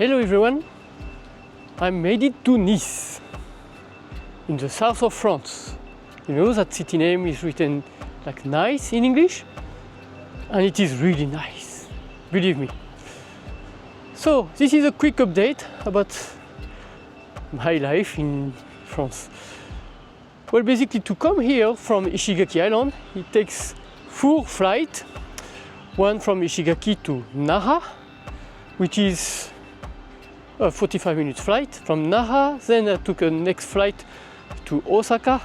Hello everyone, I made it to Nice, in the south of France. You know that city name is written like nice in English, and it is really nice, believe me. So this is a quick update about my life in France. Well, basically to come here from Ishigaki Island, it takes 4 flights, one from Ishigaki to Naha, which is a 45 minutes flight from Naha. Then I took a next flight to Osaka,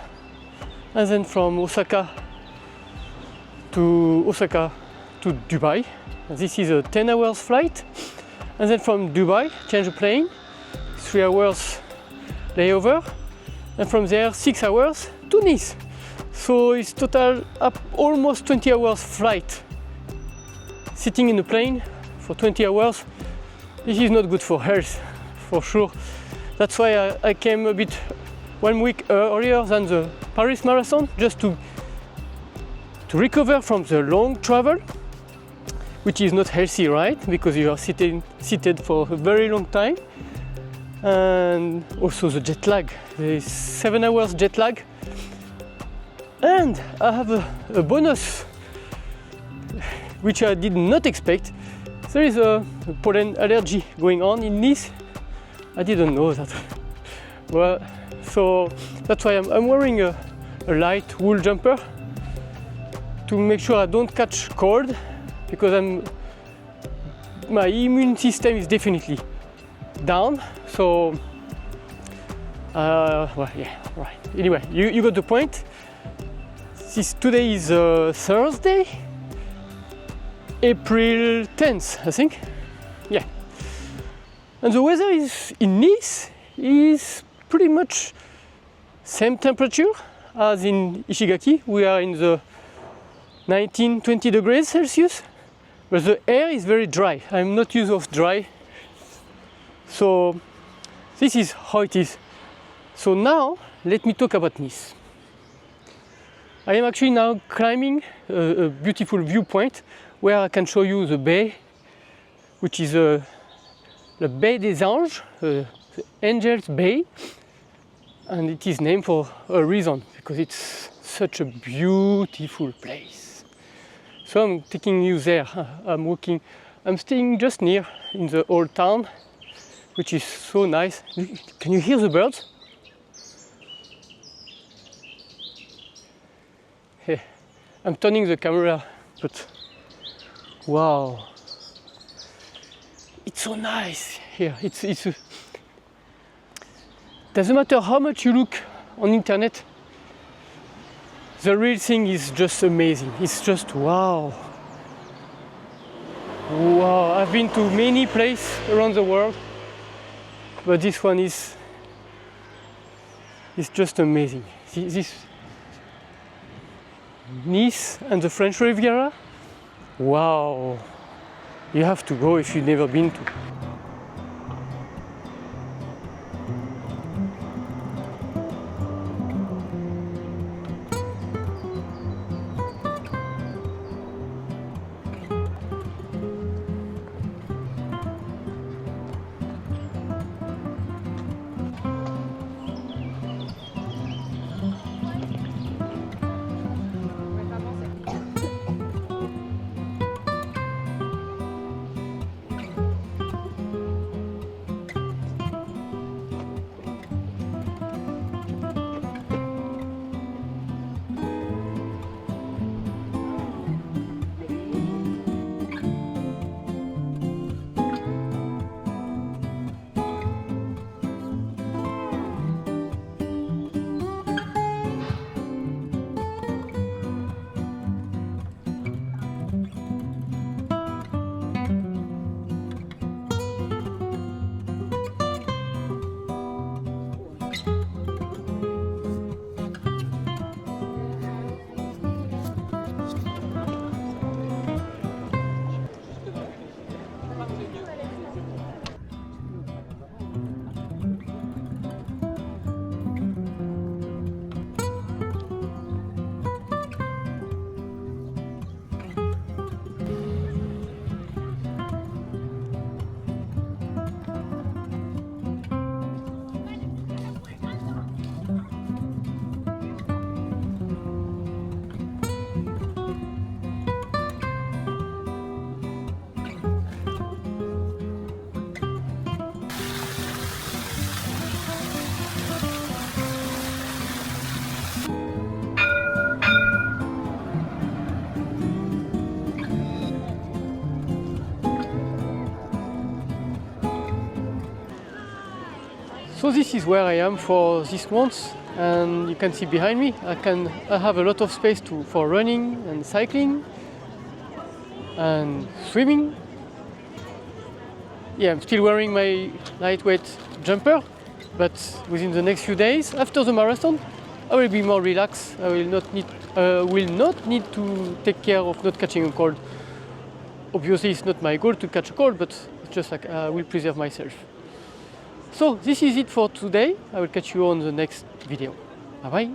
and then from Osaka to Dubai. This is a 10 hours flight, and then from Dubai change the plane, 3 hours layover, and from there 6 hours to Nice. So it's total up almost 20 hours flight. Sitting in a plane for 20 hours, this is not good for health, for sure. That's why I came a bit 1 week earlier than the Paris Marathon, just to recover from the long travel, which is not healthy, right? Because you are seated for a very long time. And also the jet lag. There is 7 hours jet lag. And I have a bonus, which I did not expect. There is a pollen allergy going on in Nice. I didn't know that. Well, so that's why I'm wearing a light wool jumper to make sure I don't catch cold, because my immune system is definitely down. So, well, yeah, right. Anyway, you got the point. Today is Thursday, April 10th, I think. Yeah. And the weather in Nice is pretty much same temperature as in Ishigaki. We are in the 19-20 degrees Celsius, but the air is very dry. I'm not used of dry. So this is how it is. So now let me talk about Nice. I am actually now climbing a beautiful viewpoint where I can show you the Baie, which is the Baie des Anges, the Angels Baie, and it is named for a reason, because it's such a beautiful place. So I'm taking you there. I'm staying just near in the old town, which is so nice. Can you hear the birds? Hey, I'm turning the camera, but wow, it's so nice here. Doesn't matter how much you look on internet, the real thing is just amazing. It's just wow. Wow, I've been to many places around the world, but this one is just amazing. This Nice and the French Riviera, wow, you have to go if you've never been to. So this is where I am for this month, and you can see behind me I have a lot of space for running and cycling and swimming. Yeah, I'm still wearing my lightweight jumper, but within the next few days after the marathon I will be more relaxed. I will not need to take care of not catching a cold. Obviously it's not my goal to catch a cold, but it's just like I will preserve myself. So this is it for today. I will catch you on the next video. Bye bye.